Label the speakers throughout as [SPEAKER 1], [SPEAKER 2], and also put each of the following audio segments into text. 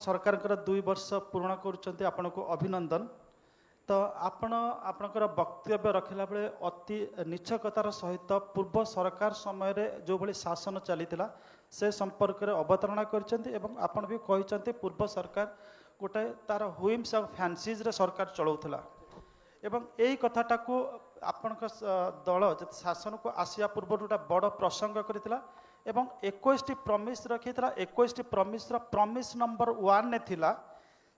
[SPEAKER 1] सरकार 2 वर्ष पूर्ण करुँच आपको अभिनंदन। तो आपणकर वक्तव्य रखला बेले अति निच्छकतार सहित पूर्व सरकार समय जो भली शासन चलीथिला से संपर्क में अवतरणा कर भी कहते पूर्व सरकार गोटे तार हुइम्स और फैंसीज रे सरकार चलाउथिला एवं यही कथाटा को आपण दल शासन को आसिया पूर्व गोटे बड़ प्रसंग करथिला एवं 21 प्रमिस रखी 21 प्रमिस प्रमिस नंबर 1 ने थिला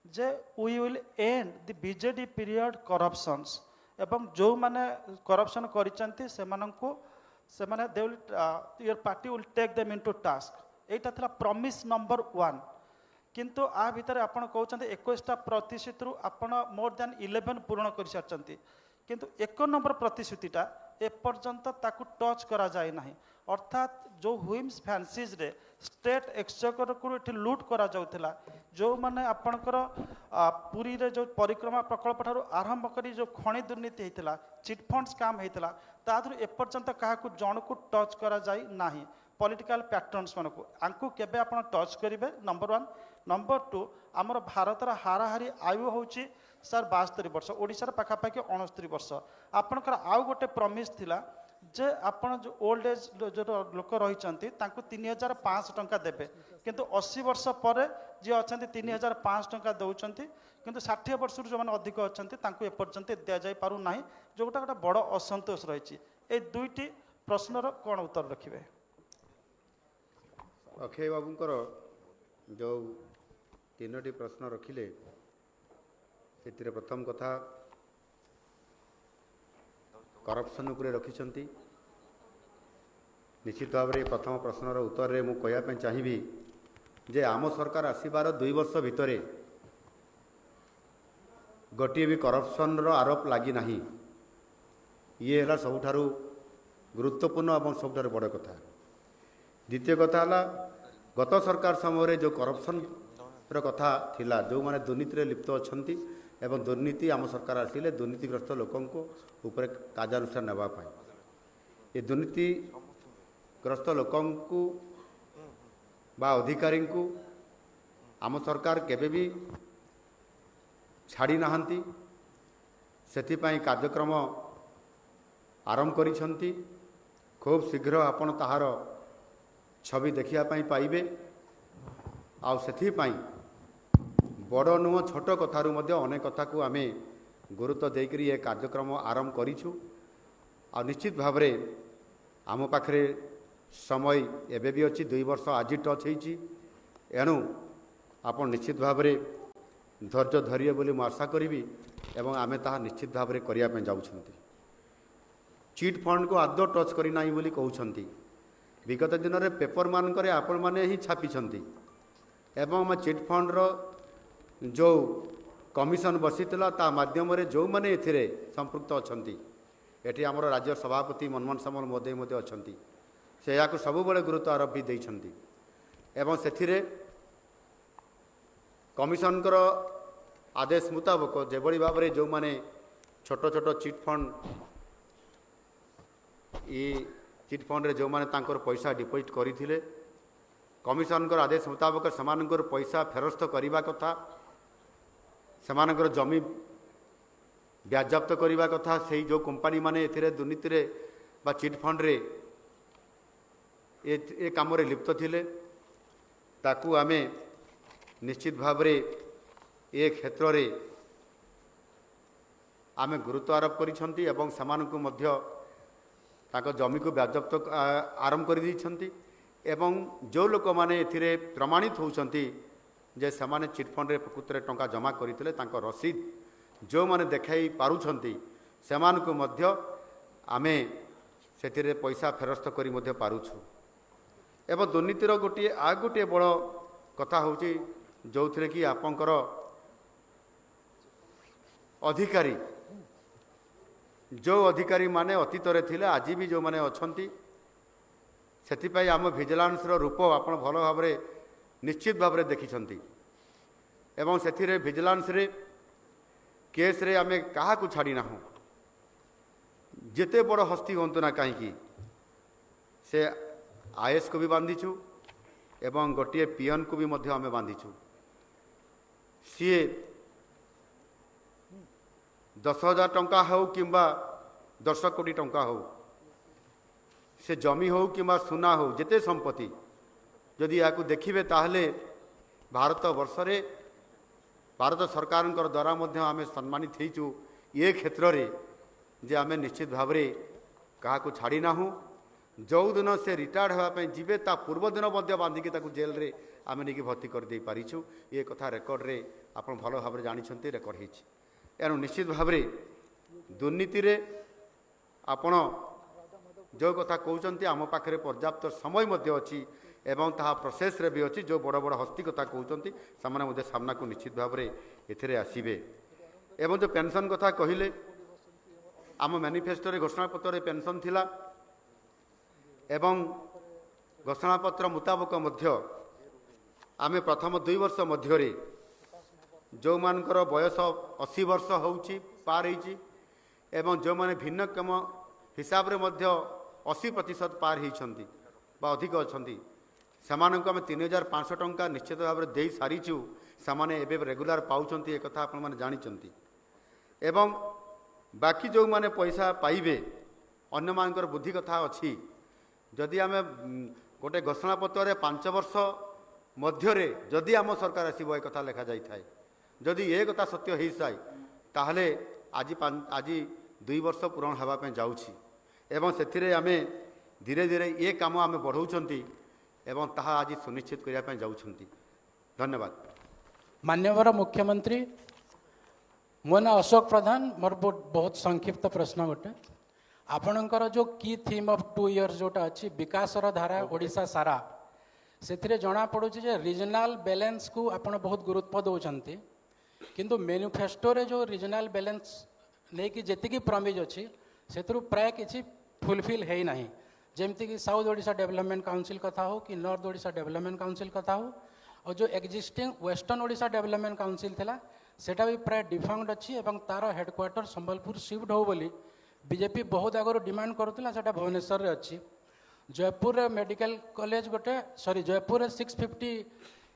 [SPEAKER 1] जे we will and the BJD period corruptions एवं जो माने करप्शन करिसंती से माने they will your party will take them into task एटा थिला प्रमिस नंबर 1 किंतु आ भितर आपण कहउचंती 21टा प्रतिशत रु आपण मोर देन 11 पूर्ण कर सारचंती किंतु 1 नंबर प्रतिश्रुतिटा एपर्यंत ताकू टच करा जाए नहीं अर्थात जो हुइम्स फैंसीज रे स्टेट एक्सचेकर को एठी लूट करा जाउथिला जो माने आपणकर पुरी रे जो परिक्रमा प्रकल्प ठारू आरंभ करी जो खणी दुर्नीति हेतिला चिट फंड स्कैम हेतिला तादरु एपर्यंत काहाकू जण को टच करा जाए नाही पॉलिटिकल पैटर्न्स मानकू आंकू केबे आपण टच करिवे नंबर 1 नंबर 2 आमर भारतर हाराहारी आयु होची सर 72 वर्ष ओडिशार पाखापाखि 69 वर्ष आपणकर आउ गोटे प्रमिस थिला जे आपण जो ओल्ड एज जो लोक रही 3500 टंका देबे किंतु 80 वर्ष पर जे अच्छा 3500 टंका दौरान किंतु 60 वर्ष जो मैंने अधिक अच्छा एपर्यंत दि जा पार ना जो गोटे बड़ असंतोष रही ए दुईटी प्रश्नर कौन उत्तर रखिए
[SPEAKER 2] अक्षय बाबूंकर जो तीनोटी प्रश्न रखिले से प्रथम कथा करप्शन उपरे रखिछंती निश्चित भाव में प्रथम प्रश्नर उत्तर रे मु कहया चाहिए जे आम सरकार आसबार 2 वर्ष भितर गोटे भी करप्शन रो आरोप लगी नहीं ये है सबुठारु गुरुत्वपूर्ण और सबुठारु बड़ कथा। द्वितीय कथा है गत सरकार समय जो करप्शन रो कथा थिला जो माने दुर्नीति रे लिप्त अछंती एवं दुर्नीति आम सरकार आसिले दुर्नीतिग्रस्त लोकों ऊपर कार्यानुष्ठान नेबा पाई ये दुर्नीतिग्रस्त लोकों बा अधिकारी को आम सरकार केबे भी छाड़ी नाहंती सेथिपाई कार्यक्रम आरंभ करिसंती खूब शीघ्र आपण ताहार छवि देखिया पाई पाइबे आ सेथिपाई बड़ नुह छोट कथारू मध्य अनेक कथा को आमे गुरुत्व देकर ये कार्यक्रम आरंभ करिछु आ निश्चित भाव आम पाखे समय एबे भी अच्छी 2 वर्ष आज टच होती एणु आप निश्चित भाव धैर्य धरिए बोली मु आशा करी एवं आमे ताहा निश्चित भाव करने जाउछंती चिट फंड को आदौ टच करना बोली कहउछंती विगत दिन में पेपर मानक आपण मैंने ही छापिछंती एवं चिट फंड रो जो कमिशन बसीला ता माध्यम रे जो माने एथिरे संपृक्त अछंती एठी हमर राज्य सभापति मनमोहन सामल महोदय अछंती से या सब बड़े गुरुत्व आरोप भी देइछंती एवं सेथिरे कमिशन कर आदेश मुताबक जेबड़ी भाव में जो माने छोट छोट चिट फंड ये चिट फंड रे जो माने तांकर पैसा डिपोजिट करथिले कमिशन कर आदेश मुताबक समानकर पैसा फेरस्त करने कथा सेमानकर जमी व्याजप्त करने कथा से जो कंपनी माने एथिरे दुर्नीति रे बा चिट फंड रे ए काम रे लिप्त थिले ताकू आमे निश्चित भाव रे ए क्षेत्र रे आमे गुरुत्व आरोप करिसंती एवं समानकु मध्य ताको जमी को व्याजप्त आरंभ कर दी एवं जो लोक माने एथिरे प्रमाणित होउछंती जे समाने चिटफंड रे प्रकृत रे टंका जमा करथिले तांको रसीद जो माने देखाई पारुछंती सेमानकु मध्य आमे सेथिरे पैसा फेरस्त करी मध्य पारुछु एवं दुर्नीतिर गोटे बड़ कथा होची जो थिरे कि आपनकर अधिकारी जो अधिकारी माने अतीत रे थिले आज भी जो माने अछंती सेथिपाई आम भिजिलांस रूप आप भल भाव निश्चित भाव देखिछंती एवं सेथिरे भिजिलांस रे केस रे आमे कहा को छाड़ी ना जेते बड़ हस्ती होंतु ना कहीं से आईएएस को भी बांधीछु एवं गोटे पीएन को भी मध्य आमे बांधीछु सीए 10,000 टंका हो किंबा 10 कोटी टंका हो से जमी हो किंबा सुना हो जेते संपत्ति जदि या देखिए ताहले भारत वर्ष रे भारत सरकार द्वारा मध्य आमे सम्मानित होइचु ये क्षेत्र रे जे आमे निश्चित भाव रे कहा को छाड़ी नाहु जो दिन से रिटायर्ड होगापी जीवे ता पूर्व दिन मध्य बांधिकी जेल रे आमे नहीं भर्ती कर दे पारिछु ये कथा रेकर्ड रे आपण भल भाव जानते रेकर्ड होइछि एणु निश्चित भाव रे दुर्नीति रे आपण जो कथा कहते आम पाखे पर्याप्त समय मध्य अच्छी एवं ताहा प्रोसेस रे भी अच्छी जो बड़ बड़ हस्ती कथा कहते से सामना को निश्चित भाव रे एथिरे आसीबे एवं जो पेंशन कथा कहिले आम मैनिफेस्टो रे घोषणापत्र रे पेंशन थिला एवं घोषणापत्र मुताबक मध्य आमे प्रथम 2 वर्ष मध्य जो मानकर बयस 80 वर्ष होउची पार होइची एवं जो माने भिन्नक्षम हिसाब रे मध्य 80% पार होइछंती बा अधिक अछंती सेमानंको आमे 3,500 टंका निश्चित भाव में दे सारीचु सेमाने एबे रेगुलर पाउछंती ए कथा आपण माने जानिछंती एवं बाकी जो माने पैसा पाइबे अन्य मानकर बुद्धि कथा अछि जदि आमे गोटे घोषणापत्र रे 5 वर्ष मध्य जदि आम सरकार आसब एक कथा लिखा जाए जदि ये कथा सत्य हो जाए ताहले आज 2 वर्ष पूरण होगापी जाऊँगी एवं से आमे धीरे धीरे ये काम आम बढ़ाऊँच एवं ताहा आज सुनिश्चित करने जाऊँगी धन्यवाद
[SPEAKER 3] मान्यवर मुख्यमंत्री मो ना अशोक प्रधान मोर बहुत संक्षिप्त प्रश्न गोटे आपणकर जो की थीम ऑफ 2 इयर्स जोटा अच्छी विकासर धारा ओडिशा सारा से जना पड़ू जे रीजनाल बैलेंस को आपण बहुत गुरुत्व दौरान किंतु मैनिफेस्टो रे जो रीजनाल बैलेंस नहीं कि जी प्रमिज अच्छी से प्राय किसी फुलफिल है ना जमती कि साउथ ओडिशा डेवलपमेंट काउंसिल कथा हो कि नॉर्थ ओडिशा डेवलपमेंट काउंसिल कथा हो और जो existing western Odisha development council थिला सेटा भी प्राय डिफंक्ट अच्छी और तार हेडक्वार्टर संबलपुर शिफ्ट हो बोली बीजेपी बहुत आगु डिमांड करुला से भुवनेश्वर रे अच्छी जयपुर मेडिकल कॉलेज गोटे sorry Jaipur 650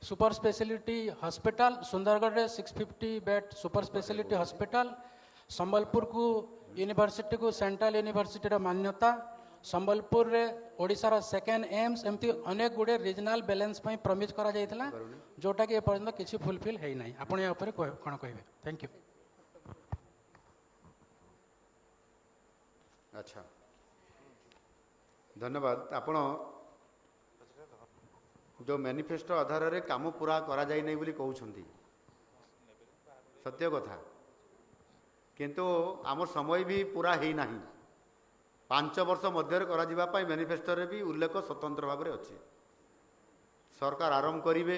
[SPEAKER 3] super speciality hospital Sundargarh रे 650 bed super speciality hospital Sambalpur को यूनिवर्सिटी को सेंट्रल यूनिवर्सिटी मान्यता संबलपुर रे ओडिशा रो सेकेंड एम्स एमती अनेक गुड़े रीजनाल बैलेंस प्रमिज करा जाइथिला जोटा कि एपर्यंत किसी फुलफिल है ना आपण या ऊपर कोन कहबे थैंक यू
[SPEAKER 2] अच्छा धन्यवाद आपण जो मैनिफेस्टो आधार रे काम पूरा करा जाई नै बोली कहउछंती सत्य कथा किंतु आम समय भी पूरा है नाही 5 वर्ष मध्य करा जिबा पई मैनिफेस्टो रे भी उल्लेख स्वतंत्र भाव रे अछि सरकार आरंभ करिवे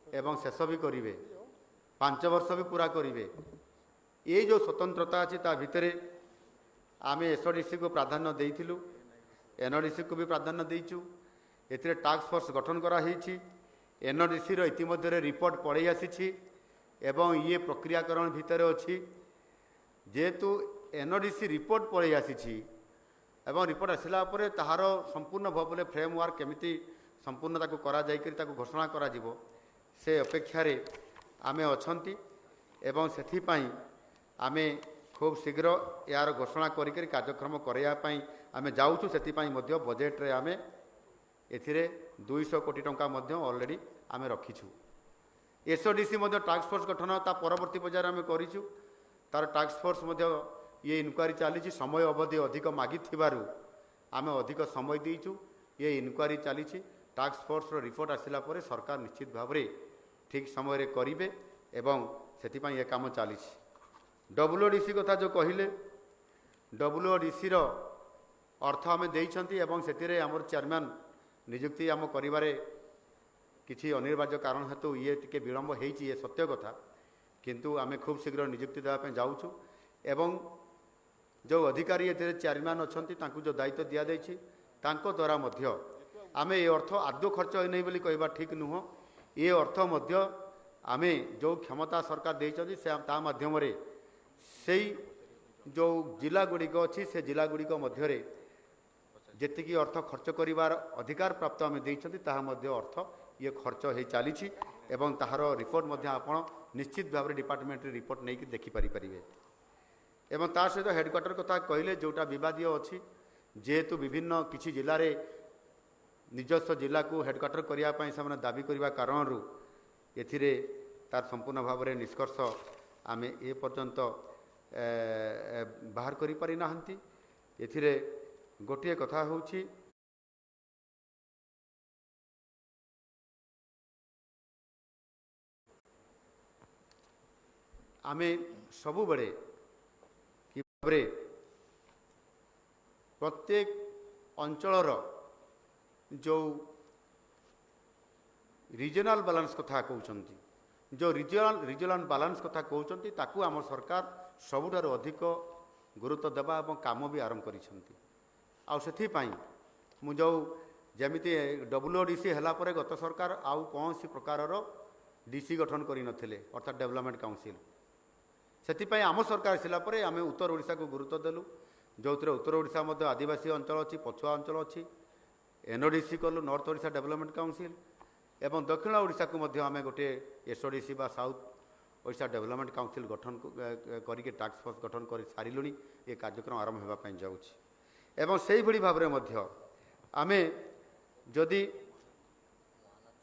[SPEAKER 2] एवं शेष भी करिवे 5 वर्ष भी पूरा करिवे ये जो स्वतंत्रता अछि ता भितरे आमे एसओडीसी को प्राधान्य देइथिलु एनओडीसी को भी प्राधान्य देइचु एथिरे टास्क फोर्स गठन करा हेछि एनओडीसी रो इतिमध्य रिपोर्ट पड़े आसी एवं ये प्रक्रियाकरण भितर अच्छी जेहेतु एनओडीसी रिपोर्ट पड़े आसी एवं रिपोर्ट आसला परे ताहार संपूर्ण भाव फ्रेमवर्क केमिति संपूर्ण ताको करा जाइकरी ताको घोषणा करा जिवो से अपेक्षा रे आमे अछंती एवं सेथिपाई आमे खूब शीघ्र यार घोषणा करिकरी कार्यक्रम करया पई आमे जाउछु सेथिपाई मध्य बजेट रे आमे एथिरे 200 कोटी टंका मध्य ऑलरेडी आमे रखिछु एसओडीसी मध्य टास्क फोर्स गठन ता परवर्ती पर्यायर आमे करिछु तार टास्क फोर्स मध्य ये इनक्वारी चली समय अवधि अधिक मागी आमे अधिक समय देइछु ये इनक्वारी चली टास्क फोर्स रो रिपोर्ट आसिला परे सरकार निश्चित भाव रे ठीक समय रे करिवे एवं सेथिपाई ये काम चली डब्ल्यूओडीसी कथा जो कहिले डब्ल्यूओडीसी रो अर्थ आमे देइछंती एवं सेतिरे हमर चेयरमैन नियुक्ति आम करिवारे किछि अनिवार्य कारण हेतु ये टिके विलंब हेछि ये सत्य कथा किंतु आमे खूब शीघ्र नियुक्ति देवा पे जाउछु एवं जो अधिकारी एते चेयरमैन अछंती तांकु जो दायित्व दिया दैछि तांको द्वारा मध्य आमे ये अर्थ आदौ खर्च होई नै बोली कहबा ठीक नुह ये अर्थ मध्य आमे जो क्षमता सरकार देइछंती से ता माध्यम रे सेई जो जिला गुड़िक अच्छी से जिला गुड़िक मध्य रे जेतिकी अर्थ खर्च करिवार अधिकार प्राप्त आमे देइछंती ताहा मध्य अर्थ ये खर्च हो चली एवं ताहार रिपोर्ट मध्य आपण निश्चित भाव में डिपार्टमेंट रिपोर्ट नहीं देखिपारि पारिबे। एवं ता सहित हेडक्वार्टर कथा कहले जोटा विवादीय अच्छी जेहेतु विभिन्न किछि जिले में निजस्व जिला को हेडक्वार्टर करने से दाबी करने कारण एथिरे तार संपूर्ण भाव में निष्कर्ष आमे ए पर्यंत बाहर करि पारि नाहंती। एथिरे गोटिए कथा होछि आमे सबु बड़े कि भाबरे प्रत्येक अंचलर जो रिजनल बैलेंस कथा कहउचंती जो रिजनल बैलेंस कथा कहउचंती ताकू आम सरकार सबुठारु अधिक गुरुत्व देवा और काम भी आरंभ करिसंती। आउ सेथि पई मु जो जेमिति WODC हला परे गत सरकार आउ कौन सी प्रकारर डीसी गठन करि नथिले अर्थात डेवलपमेंट काउंसिल से आम सरकार आसला आम उत्तर ओडिशा को गुरुत्व देलु जो उत्तर ओडिशा मध्य आदिवासी अंचल अच्छी पछुआ अंचल अच्छी NODC कलु नॉर्थ ओडिशा डेवलपमेंट काउंसिल एवं दक्षिण ओडिशा को मध्य आम गोटे SODC बा साउथ ओडिशा डेवलपमेंट काउंसिल गठन करके टास्क फोर्स गठन कर सारूँ ये कार्यक्रम आरंभ होगापी जाऊँगी। एवं से भाव में आम जदि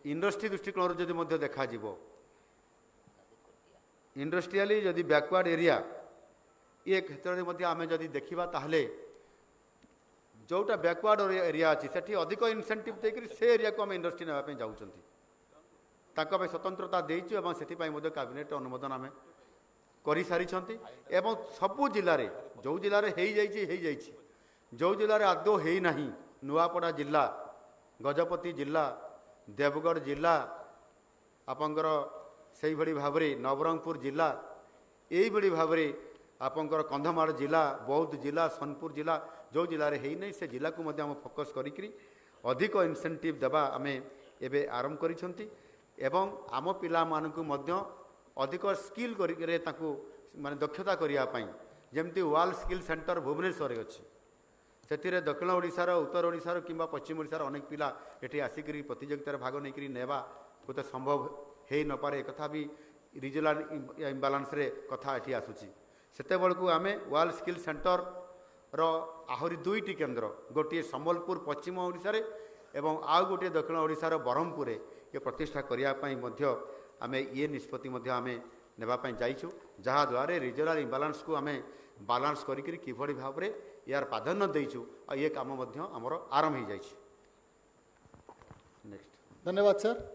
[SPEAKER 2] इंडस्ट्री दृष्टिकोण जदि देखा इंडस्ट्रियली जदि बैकवर्ड एरिया ये क्षेत्र में आम जदि देखा ताहले जोटा बैकवर्ड एरिया अच्छी से अधिक इनसेंटिव देकर से एरिया को आम इंडस्ट्री नापी जाऊँ ताकि स्वतंत्रता देचु एवं से कैबिनेट अनुमोदन आम कर सारी एवं सबू जिले जो जिले हो जो जिले आदौ है ना नुआपड़ा जिला गजपति जिला देवगढ़ जिला आपंकर से भाव में नवरंगपुर जिला यही भाव में आपंकर कंधमाल जिला बौद्ध जिला सोनपुर जिला जो जिले में है नहीं से जिला को आम फोकस करी अधिक इनसेंटिव देवा आम एवं आरंभ करिसेंती एवं आम पिला मानकु मध्य अधिक स्किल करिके ताकू माने दक्षता करिया पई जेमती वाल स्किल सेंटर भुवनेश्वर अच्छी से दक्षिण ओडिशार उत्तर ओडिशार किंबा पश्चिम ओडिशार अनेक पिला एठी आसिकरी प्रतियोगितार भाग नहीं नेवा गोटे संभव हो न पारे एक कथा भी रिजनल इम्बालांस रे कथा एठी आसुची सेते बेलकु आमे वाल स्किल सेंटर रो आहुरी दुईटी केन्द्र गोटे संबलपुर पश्चिम ओडिशा रे एवं आउ गोटे दक्षिण ओडिशार ब्रह्मपुर ये प्रतिष्ठा करने आम ये निष्पत्ति आमे नेबापी जाइछु जहाँ द्वारा रिजनल इम्बालांस को आम बालांस करी किभली भाव में यार प्राधान्य देइछु और ये काम आमर आरंभ हो जाइछि। नेक्स्ट
[SPEAKER 4] धन्यवाद सर।